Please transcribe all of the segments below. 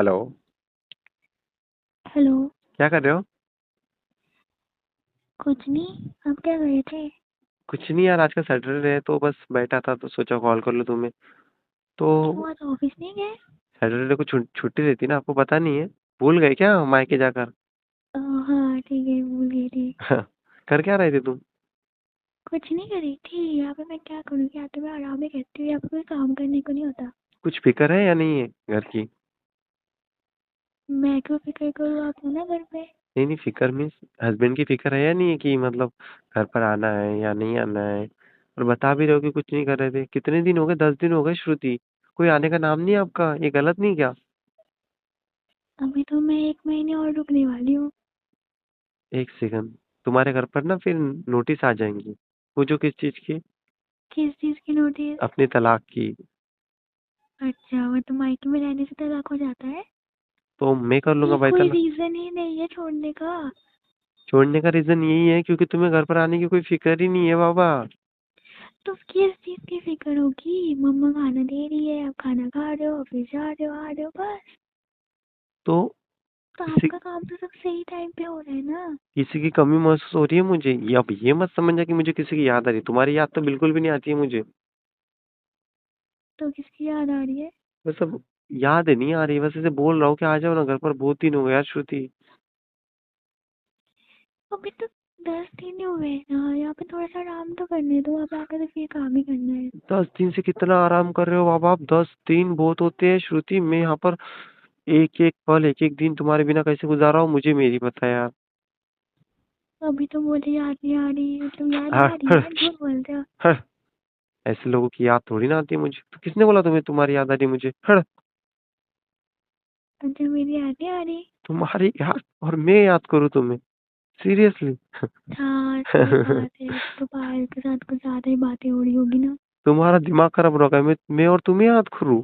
Hello. Hello. क्या कर रहे हो? कुछ नहीं, आप क्या कर रहे थे? कुछ नहीं यार, आज का सैटरडे है तो बस बैठा था तो सोचा कॉल कर लूँ तुम्हें। तो क्यों, आज ऑफिस नहीं गए? सैटरडे को छुट्टी रहती ना, आपको पता नहीं है? भूल गए क्या मायके जाकर? हाँ ठीक है, भूल गई थी। कर क्या रहे थे तुम? कुछ नहीं करी थी। यहाँ पे मैं क्या करूँगी, यहाँ तो मैं आराम ही करती हूँ, यहाँ पे कोई काम करने को नहीं होता। कुछ फिक्र है या नहीं है घर की? मैं क्यों फिक्र करूँ, आप हो ना घर पे। नहीं नहीं, फिक्र मीन्स हस्बैंड की फिक्र है या नहीं है कि मतलब घर पर आना है या नहीं आना है? और बता भी रहे हो कि कुछ नहीं कर रहे थे। कितने दिन हो गए? 10 दिन हो गए श्रुति। कोई आने का नाम नहीं है आपका। ये गलत नहीं क्या? अभी तो मैं 1 महीने और रुकने वाली हूँ। एक सेकंड। तुम्हारे घर पर ना फिर नोटिस आ जाएंगी। पूछो किस चीज की? किस चीज़ की नोटिस? अपनी तलाक की। अच्छा, वो तो मायके में रहने से तलाक हो जाता है? तो मैं कर लूंगा ये भाई कोई तलाक। रीजन ही नहीं है छोड़ने का। छोड़ने का रीजन यही है क्योंकि तुम्हें घर पर आने की कोई फिक्र ही नहीं है बाबा। तो किस चीज़ की फिक्र होगी? मम्मा खाना दे रही है, आप खाना खा रहे हो, ऑफिस जा रहे हो, आ रहे हो, बस। तो तो किसी आपका काम तो सब सही टाइम पे हो रहा है ना। किसी की कमी महसूस हो रही है मुझे? ये अब ये मत समझना कि मुझे किसी की याद आ रही है। तुम्हारी याद तो बिल्कुल भी नहीं आती है मुझे। तो किसकी याद आ रही है? बस अब याद नहीं आ रही, बस ऐसे बोल रहा हूँ कि आ जाओ ना घर पर। बहुत दिन हो गए यार श्रुति। अभी तो 10 दिन ही हुए हैं ना, यहाँ पे थोड़ा सा आराम तो करने दो, अब आकर तो फिर काम ही करना है। 10 दिन से कितना आराम कर रहे हो बाबा आप? 10 दिन बहुत होते हैं श्रुति। मैं यहाँ पर एक एक पल, एक एक दिन तुम्हारे बिना कैसे गुजारा हूँ मुझे मेरी पता है यार। अभी तो बोले याद नहीं आ रही, मतलब याद हाँ, आ रही है, झूठ बोलते हो। हाँ, ऐसे लोगों की याद थोड़ी ना आती है मुझे। तो किसने बोला तुम्हें तुम्हारी याद आ रही है मुझे? हट। अच्छा, मेरी याद नहीं आ रही? तुम्हारी याद और मैं याद करूँ तुम्हें? सीरियसली? हाँ सही बात है, अब तो पायल के साथ कुछ ज्यादा ही बातें हो रही होगी ना। तुम्हारा दिमाग खराब हो रखा है। मैं और तुम्हें याद करूँ?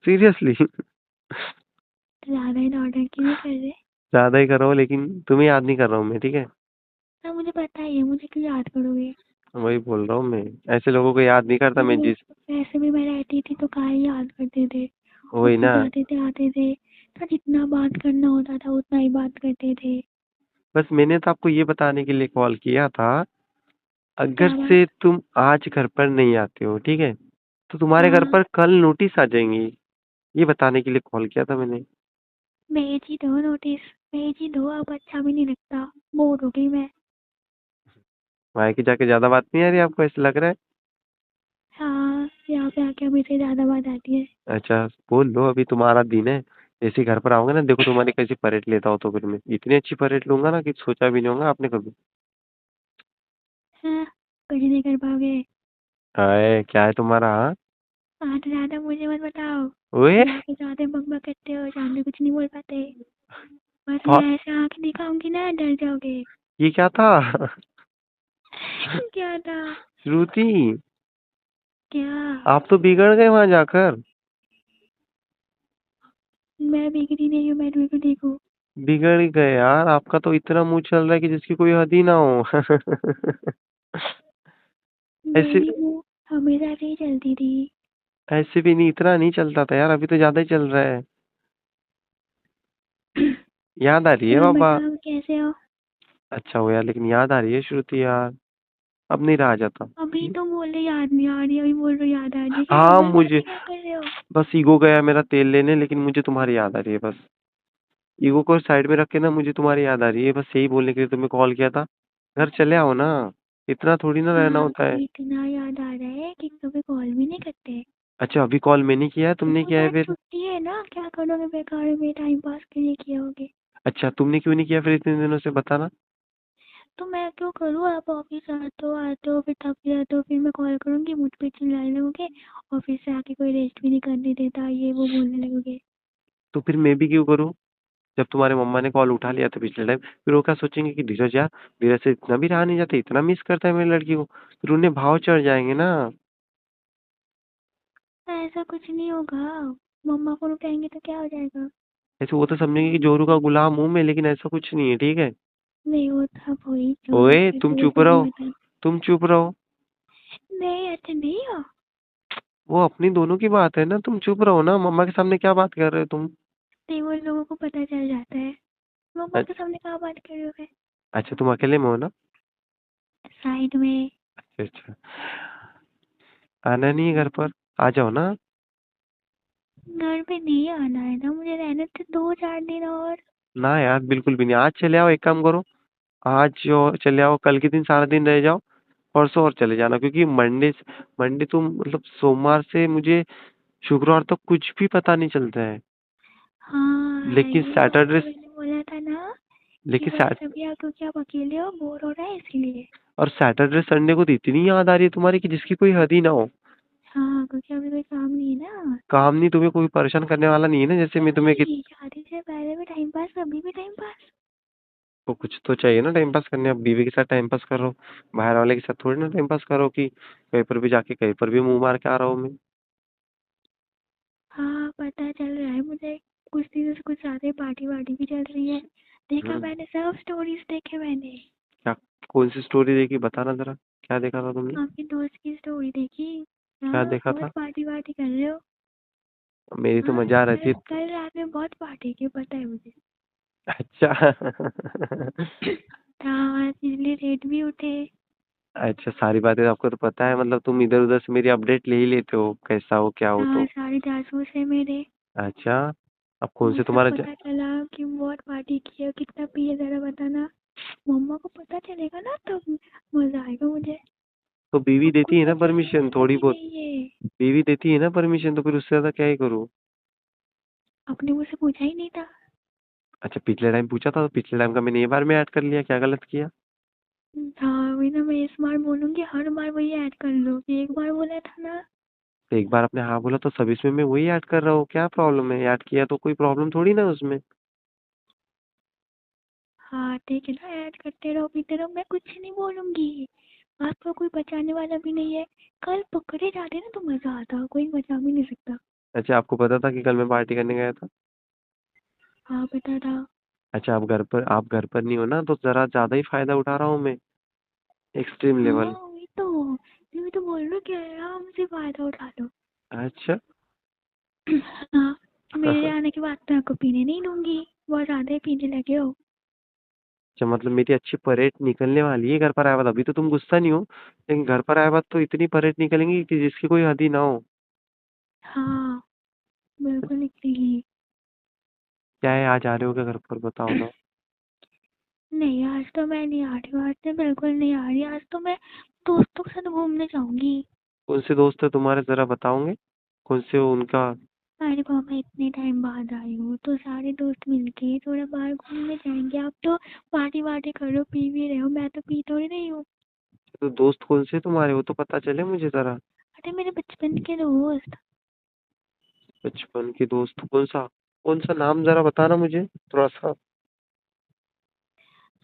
सीरियसली? तो ज्यादा ही नौटंकी नहीं कर रहे? ज्यादा ही कर रहा हूँ लेकिन तुम्हें याद नहीं कर रहा हूँ मैं, ठीक है? हाँ मुझे पता ही है, मुझे क्यों याद करोगे। वही बोल रहा हूँ मैं। ऐसे लोगों को याद नहीं करता मैं जिस। वैसे भी मैं रहती थी तो कहाँ ही याद करते थे। वही ऑफिस ना। जाते थे, आते थे, तो जितना बात करना होता था उतना ही बात करते थे। बस मैंने तो आपको ये बताने के लिए कॉल किया था। अगर क्या से बात? तुम आज घर पर नहीं आते हो, ठीक है, तो तुम्हारे घर हाँ, पर कल नोटिस आ जाएंगी। ये बताने के लिए कॉल किया था मैंने। भेज ही दो नोटिस। भेज ही दो, अब अच्छा भी नहीं लगता। बोर हो गई मैं। मायके जाके ज्यादा बात नहीं आ रही आपको, ऐसा लग रहा है? हाँ, यहाँ पे आके अभी से ज्यादा बात आती है। अच्छा, बोल लो, अभी तुम्हारा दिन है। जैसे ही घर पर आओगे ना, देखो तुम्हारी कैसी परेड लेता हो। तो फिर मैं इतनी अच्छी परेड लूंगा ना कि सोचा भी नहीं होगा आपने कभी। हाँ, कुछ नहीं कर पाओगे। हाय, क्या है तुम्हारा? हाँ। आज ज्यादा मुझे मत बताओ। ओए। यहाँ पे ज्यादा बकबक करते हो, सामने कुछ नहीं बोल पाते। बस मैं फा- ऐसे आंख दिखाऊंगी ना, डर जाओगे। ये क्या था? क्या था? श्रुति, क्या? आप तो बिगड़ गए वहां जाकर। मैं बिगड़ी नहीं हूँ, मैं बिल्कुल ठीक हूँ। बिगड़ गए यार। आपका तो इतना मुंह चल रहा है कि जिसकी कोई हद ही ना हो। ऐसे मेरी मुँह हमेशा से ही चलती थी। ऐसे भी नहीं, इतना नहीं चलता था यार। अभी तो ज्यादा ही चल रहा है। याद आ रही है फिर आप बाबा। बताओ कैसे हो। अच्छा हो यार, लेकिन याद आ रही है श्रुति यार। अब नहीं रहा जाता। अभी तो बोले याद नहीं आ रही, अभी बोल रहे हो याद आ रही है, क्या हाँ मजाक मुझे, क्या कर रहे हो? बस ईगो गया मेरा तेल लेने, लेकिन मुझे तुम्हारी याद आ रही है बस। ईगो को साइड में रख के ना, मुझे तुम्हारी याद आ रही है, बस यही बोलने के लिए तुम्हें कॉल किया था। घर चले आओ ना। इतना थोड़ी ना रहना हाँ, होता है। इतना याद आ रहा है कि कभी कॉल भी नहीं करते। अच्छा, अभी कॉल मैंने किया है तुमने देखो किया है यार, फिर? छुट्टी है ना, क्या करोगे बेकार में, टाइम पास के लिए किया होगे। अच्छा, तुमने क्यों नहीं किया फिर इतने दिनों से, बताना। तो मैं क्यों करूँ, आप ऑफिस आते हो फिर थक जाते हो, फिर मैं कॉल करूँगी, मुझ पे चिल्लाने लगोगे। ऑफिस से आके कोई रेस्ट भी नहीं करने देता, ये वो बोलने लगोगे। तो फिर मैं भी क्यों करूँ? जब तुम्हारे मम्मा ने कॉल उठा लिया था पिछले टाइम, फिर वो क्या सोचेंगे कि धीरज यार, धीरज से इतना भी रहा नहीं जाता, इतना मिस करता है मेरी लड़की को। फिर उन्हें भाव चढ़ जाएंगे ना। ऐसा कुछ नहीं होगा। मम्मा को रुलाएंगे तो क्या हो जाएगा? ऐसे वो तो समझेंगे कि जोरू का गुलाम हूँ मैं, लेकिन ऐसा कुछ नहीं है, ठीक है? नहीं होता वही चोरू ओए, के तुम तो चुप थोड़ी रहो। होता है। तुम चुप रहो। नहीं, ऐसे नहीं हो। वो अपनी दोनों की बात है ना, तुम चुप रहो ना। मम्मा के सामने क्या बात कर रहे हो तुम? नहीं, वो लोगों को पता चल जाता है। मम्मा के सामने कहाँ बात कर रहे हो? अच्छा तुम अकेले में हो ना? साइड में। अच्छा अच्छा, आना नहीं है घर पर? आ जाओ ना। घर पे नहीं आना है ना, मुझे रहने थे 2-4 दिन और। ना यार बिल्कुल भी नहीं, आज चले आओ, एक काम करो, आज जो चले आओ, कल के दिन सारा दिन रह जाओ, परसों और चले जाना, क्योंकि मंडे मंडे तुम मतलब सोमवार से मुझे शुक्रवार तक कुछ भी पता नहीं चलता है। हाँ, लेकिन ये सैटरडे, आपको मैंने बोला था ना कि लेकिन बस अभी आप, क्योंकि आप अकेले हो, बोर हो रहा है इसीलिए। और सैटरडे संडे को तो इतनी याद आ रही है तुम्हारी कि जिसकी कोई हद ही ना हो। हाँ, क्योंकि अभी कोई काम नहीं है ना। काम नहीं, तुम्हें कोई परेशान करने वाला नहीं है ना, जैसे मैं तुम्हें नहीं, शादी से पहले भी टाइम पास, अभी भी टाइम पास। तो कुछ तो चाहिए ना टाइम पास करने। अब बीवी के साथ टाइम पास करो, बाहर वाले के साथ थोड़ी ना टाइम पास करो कि कहीं पर भी जाके कहीं पर भी मुंह मार के आ रहा हूँ मैं। हाँ, पता चल रहा है मुझे। कुछ दिनों से कुछ ज्यादा पार्टी वार्टी भी चल रही है। देखा हम्म। मैंने, सब स्टोरीज देखे मैंने। क्या? कौन सी स्टोरी देखी, बताना जरा, क्या देखा था तुमने? आपके दोस्त की स्टोरी देखी। क्या हाँ, देखा था? बहुत पार्टी वार्टी कर रहे हो। मेरी तो हाँ, मजा आ रही कल थी। कल रात में बहुत पार्टी की, पता है मुझे। अच्छा हाँ, इसलिए लेट भी उठे। अच्छा, सारी बातें आपको तो पता है, मतलब तुम इधर उधर से मेरी अपडेट ले ही लेते हो, कैसा हो क्या हो हाँ, तो। सारे जासूस है मेरे। अच्छा, अब कौन वो से सब तुम्हारा पता चला कि बहुत पार्टी की है, कितना पिए जरा बताना। मम्मा को पता चलेगा ना तब मजा आएगा मुझे। तो बीवी अब कोई देती है ना बचाने परमिशन वाला थोड़ी भी बहुत? नहीं है। बीवी देती है ना परमिशन, तो फिर उससे ज्यादा क्या ही करूँ? आपने मुझसे पूछा ही नहीं था। अच्छा, पिछले टाइम पूछा था, तो पिछले टाइम का मैंने ये बार में ऐड कर लिया, क्या गलत किया? हाँ, वही ना, मैं इस बार बोलूंगी, हर बार वही ऐड कर लो कि एक बार बोला था ना। तो एक बार आपने हाँ बोला तो सब इसमें मैं वही ऐड कर रहा हूँ, क्या प्रॉब्लम है? ऐड किया तो कोई प्रॉब्लम थोड़ी ना है उसमें। हाँ, ठीक है ना, ऐड करते रहो पीते रहो, मैं कुछ नहीं बोलूंगी। आपको कोई बचाने वाला भी नहीं है। कल पकड़े जाते ना तो मजा आता, कोई बचा भी नहीं सकता। अच्छा, आपको पता था कि कल मैं पार्टी करने गया था? हाँ, पता था। अच्छा, आप घर पर नहीं हो ना, तो जरा ज्यादा ही फायदा उठा रहा हूँ मैं, एक्सट्रीम हाँ, लेवल। वही तो बोल रहा हूँ कि आराम से फायदा उठा लो। अच्छा हाँ, मेरे आने के बाद तो आपको पीने नहीं दूंगी। बहुत ज्यादा ही पीने लगे हो। अच्छा, मतलब मेरी अच्छी परेड निकलने वाली है घर पर आए बाद। अभी तो तुम गुस्सा नहीं हो, लेकिन घर पर आए बाद तो इतनी परेड निकलेंगी कि जिसकी कोई हद ही ना हो। हाँ, बिल्कुल निकलेगी। क्या है, आज आ रहे हो क्या घर पर, बताओ ना? नहीं, आज तो मैं नहीं आ रही हूँ, आज तो बिल्कुल नहीं आ रही। आज तो मैं दोस्तों के साथ घूमने जाऊंगी। कौन से दोस्त है तुम्हारे, जरा बताओगे? कौन से हो उनका? अरे बाबा, इतने टाइम बाद आई हूँ तो सारे दोस्त मिलके थोड़ा बाहर घूमने जाएंगे। आप तो पार्टी वार्टी कर रहे हो, पी भी रहे हो, मैं तो पी थोड़ी नहीं हूँ। तो दोस्त कौन से तुम्हारे, वो तो पता चले मुझे जरा। अरे मेरे बचपन के दोस्त। बचपन के दोस्त, कौन सा नाम जरा बताना मुझे थोड़ा सा।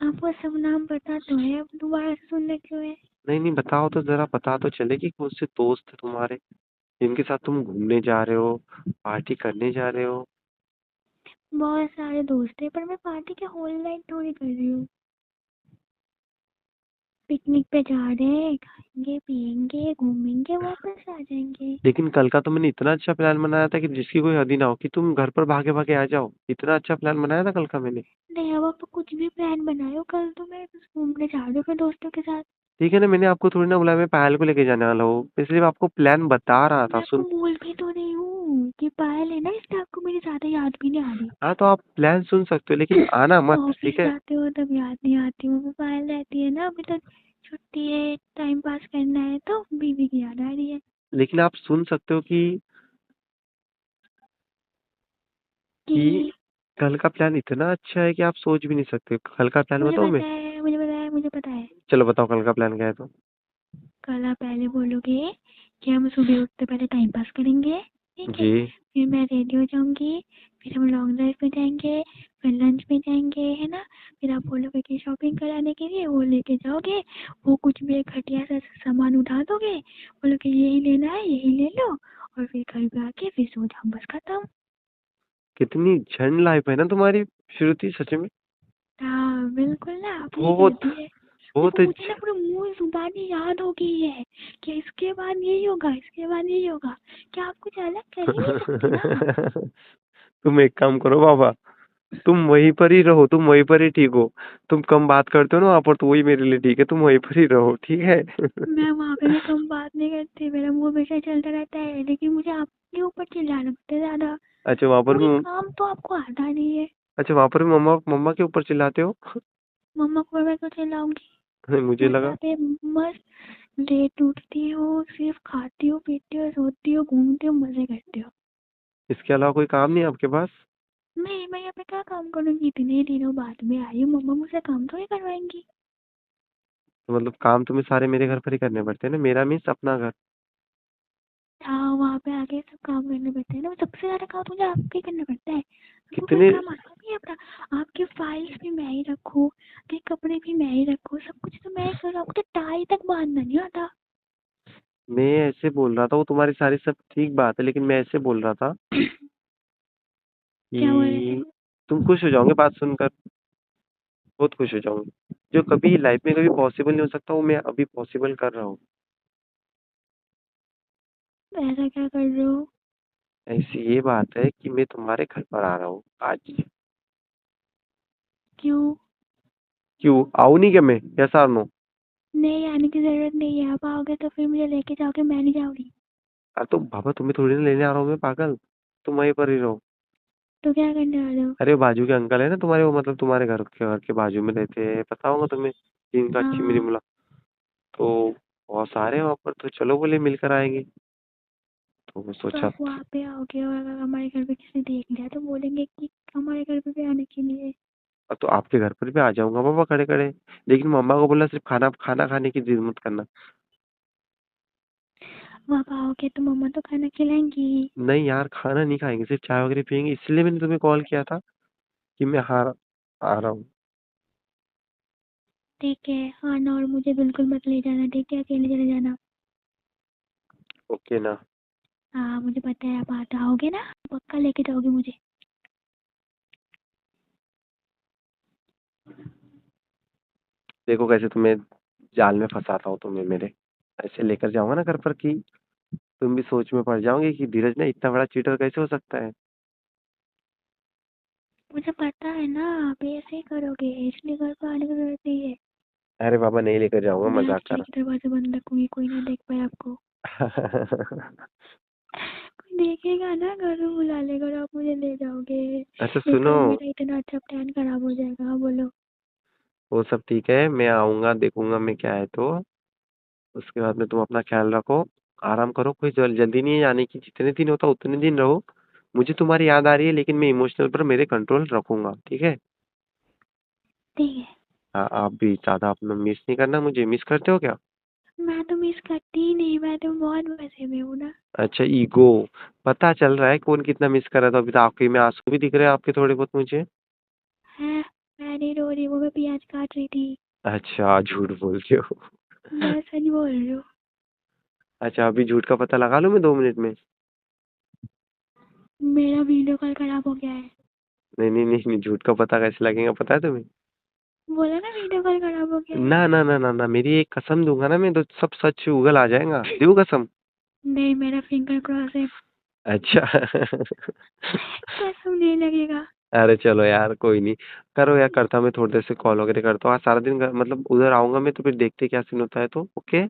आपको सब नाम पता तो है, अब दोबारा से सुनने क्यों है? नहीं नहीं, बताओ तो जरा, पता तो चले कि कौन से दोस्त है तुम्हारे जिनके साथ तुम घूमने जा रहे हो, पार्टी करने जा रहे हो। बहुत सारे दोस्त हैं, पर मैं पार्टी के होल नाइट थोड़ी कर रही हूँ। पिकनिक पे जा रहे हैं, खाएंगे पियेंगे घूमेंगे वापस आ जाएंगे। लेकिन कल का तो मैंने इतना अच्छा प्लान बनाया था कि जिसकी कोई हद ही ना हो, कि तुम घर पर भागे भागे आ जाओ। इतना अच्छा प्लान बनाया था कल का मैंने। नहीं, अब आप कुछ भी प्लान बनाए हो, कल तो मैं बस घूमने जा रही हूँ अपने दोस्तों के साथ। ठीक है ना, मैंने आपको थोड़ी ना बुलाया, मैं पायल को लेके जाने वाला हूँ, इसलिए मैं आपको प्लान बता रहा था, मैं आपको सुन। बोल भी तो रही हूँ कि पायल है ना, इसलिए आपको मेरी ज्यादा याद भी नहीं आ रही। हाँ, तो आप प्लान सुन सकते हो, लेकिन आना मत, ऑफिस ठीक है? जाते हो तब याद नहीं आती, वो पायल रहती है ना, अभी तो छुट्टी है, टाइम पास करना है, तो बीवी की याद आ रही है। लेकिन आप सुन सकते हो कि कि कल का प्लान इतना अच्छा है कि आप सोच भी नहीं सकते। कल का प्लान मुझे बताऊँ मैं? पता है, मुझे पता है, मुझे पता है। चलो बताओ कल का प्लान क्या है तो। कल आप पहले बोलोगे कि हम सुबह उठते पहले टाइम पास करेंगे, ठीक है। जी। फिर मैं रेडी हो जाऊंगी। फिर हम लॉन्ग ड्राइव पे जाएंगे। फिर लंच पे जाएंगे, है ना। फिर आप बोलोगे कि शॉपिंग कराने के लिए, वो लेके जाओगे। वो कुछ भी एक घटिया सा सामान उठा दोगे, बोलोगे यही लेना है, यही ले लो। और फिर घर पे आके फिर सो जाओ, बस खत्म। कितनी झंड लाइफ है ना तुम्हारी, श्रुति, सच में। हाँ, बिल्कुल ना, आपकी बहुत गलती है। देखो, बहुत मुझे ना पूरा मुंह जुबानी याद हो गई है कि इसके बाद यही होगा, इसके बाद यही होगा। क्या आप कुछ अलग कर ही नहीं सकते ना? तुम एक काम करो बाबा, तुम वहीं पर ही रहो, तुम वहीं पर ही ठीक हो। तुम कम बात करते हो ना वहाँ पर, तो वही मेरे लिए ठीक है, तुम वहीं पर ही रहो, ठीक है? मैं वहाँ पे भी कम बात नहीं करती, मेरा मुँह हमेशा चलता रहता है, लेकिन मुझे आपके ऊपर चिल्लाना पड़ता है ज़्यादा। अच्छा वहाँ पर कोई भी काम तो आपको आता नहीं है। अच्छा वहाँ पर भी मम्मा मम्मा के ऊपर चिल्लाते हो? मम्मा को मैं क्यों चिल्लाऊँगी? मुझे मैं तो लगा। यहाँ पे मस्त लेट उठती हूँ, सिर्फ खाती हूँ, पीती हूँ, सोती हूँ, घूमती हूँ, मज़े करती हूँ। इसके अलावा कोई काम नहीं है आपके पास? मैं यहाँ पे क्या काम करूँगी? इतने दिनों बाद में आई हूँ, मम्मा मुझसे काम थोड़ी करवाएँगी। तो मतलब काम तुम्हें सारे मेरे घर पर ही करने पड़ते हैं ना, मेरा मीन्स अपना घर। हाँ, वहाँ पे आके सब काम करने पड़ते हैं ना, सबसे ज़्यादा काम मुझे आपको ही करना पड़ता है। आपको कोई कितने काम आता नहीं है अपना? आपकी फाइल्स भी मैं ही रखूँ, आपके कपड़े भी मैं ही रखूँ, सब कुछ तो मैं ही करूँ, आपको तो टाई तक बाँधना नहीं आता। मैं ऐसे बोल रहा था, वो तुम्हारी सारी सब ठीक बात है, लेकिन मैं ऐसे बोल रहा था क्या बोल रहे थे? कि तुम खुश हो जाओगे बात सुनकर, बहुत खुश हो जाओगे। जो कभी लाइफ में कभी पॉसिबल नहीं हो सकता, वो मैं अभी पॉसिबल कर रहा हूँ। ऐसा क्या कर रहे हो? ऐसी ये बात है कि मैं तुम्हारे घर पर आ रहा हूँ आज। क्यों? क्यों आऊँ नहीं क्या मैं, यस और नो? नहीं आने की ज़रूरत नहीं है, आप आओगे तो फिर मुझे लेके जाओगे, मैं नहीं जाऊँगी। अरे तो बाबा तुम्हें थोड़ी ना लेने आ रहा हूँ मैं, पागल। तुम वहीं पर ही रहो। तो क्या करने वाले हो? अरे वो बाजू के अंकल है ना तुम्हारे, वो मतलब तुम्हारे घर के बाजू में रहते हैं, पता होगा तुम्हें, जिनका अच्छी मेरी हाँ, मुला। तो बहुत सारे हैं वहाँ पर, तो चलो बोले मिलकर आएंगे। तो मैं तो सोचा। आप वहाँ पे आओगे और अगर हमारे घर पे किसी ने देख लिया तो बोलेंगे कि हमारे घर पे भी आने के लिए। तो आपके घर पर भी आ जाऊंगा पापा खड़े खड़े। लेकिन मम्मा को बोलना सिर्फ खाना खाना खाने की जिद मत करना। वहाँ पे आओगे तो मम्मा तो खाना खिलाएंगी। नहीं यार, खाना नहीं खाएंगे, सिर्फ चाय वगैरह पियेंगे, इसलिए मैंने तुम्हें कॉल किया था कि मैं आ रहा हूँ। ठीक है, आना और मुझे बिल्कुल मत ले जाना, ठीक है? अकेले चले जाना। ओके ना? हाँ, मुझे पता है आप आता आओगे ना, पक्का लेके जाओगे मुझे। देखो कैसे तुम्हें जाल में फंसाता हूँ तुम्हें मेरे, ऐसे लेकर जाऊंगा ना घर पर कि तुम भी सोच में पड़ जाओगे कि धीरज ना इतना बड़ा चीटर कैसे हो सकता है। मुझे पता है ना, आप ऐसे ही करोगे, इसलिए घर पे आने की जरूरत नहीं है। अरे बाबा नहीं लेकर जाऊंगा, मैं मजाक आपके कर। लिए दरवाजा बंद रखूंगी, कोई ना देख पाए आपको। कोई देखेगा ना, घर में बुला लेगा और आप मुझे ले जाओगे। अच्छा एक सुनो, कल मेरा इतना अच्छा प्लान खराब हो जाएगा। हाँ, बोलो। वो सब ठीक है, मैं आऊंगा देखूंगा मैं क्या है तो। उसके बाद में तुम अपना ख्याल रखो, आराम करो, कोई जल्दी नहीं है आने की, जितने दिन होता उतने दिन रहो। मुझे तुम्हारी याद आ रही है, लेकिन मैं इमोशनल पर मेरे कंट्रोल रखूंगा, ठीक है? ठीक है। हाँ आप भी ज्यादा अपना मिस नहीं करना मुझे, मिस करते हो क्या? मैं तो मिस करती ही नहीं, मैं तो बहुत मजे में हूँ ना। अच्छा ईगो, पता चल रहा है कौन कितना मिस कर रहा था, अभी तो आंखों में आंसू भी दिख रहे हैं आपके थोड़े बहुत मुझे। है, मैं नहीं रो रही, वो मैं प्याज काट रही थी। अच्छा झूठ बोलते हो। मैं सच बोल रही हूँ। अच्छा अभी झूठ का पता लगा लूं मैं 2 मिनट में? मेरा वीडियो कॉल खराब हो गया है। नहीं नहीं नहीं नहीं, झूठ का पता कैसे लगेगा पता है तुम्हें? बोला ना, वीडियो कॉल खराब हो गया है। ना ना ना ना ना, मेरी एक कसम दूंगा ना मैं, तो सब सच उगल आ जाएगा, दूँ कसम। नहीं, मेरा फिंगर क्रॉस है। अच्छा। कसम नहीं लगेगा। अरे चलो यार कोई नहीं, करो यार, करता हूँ मैं थोड़ी देर से कॉल वगैरह करता हूँ, आज सारा दिन मतलब उधर आऊंगा मैं, तो फिर देखते क्या सीन होता है, तो ओके।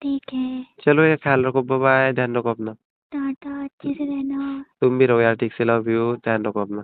ठीक है। चलो यार ख्याल रखो, बाय बाय, ध्यान रखो अपना। टाटा, अच्छे से रहना। तुम भी रहो यार ठीक से, लव यू, ध्यान रखो अपना।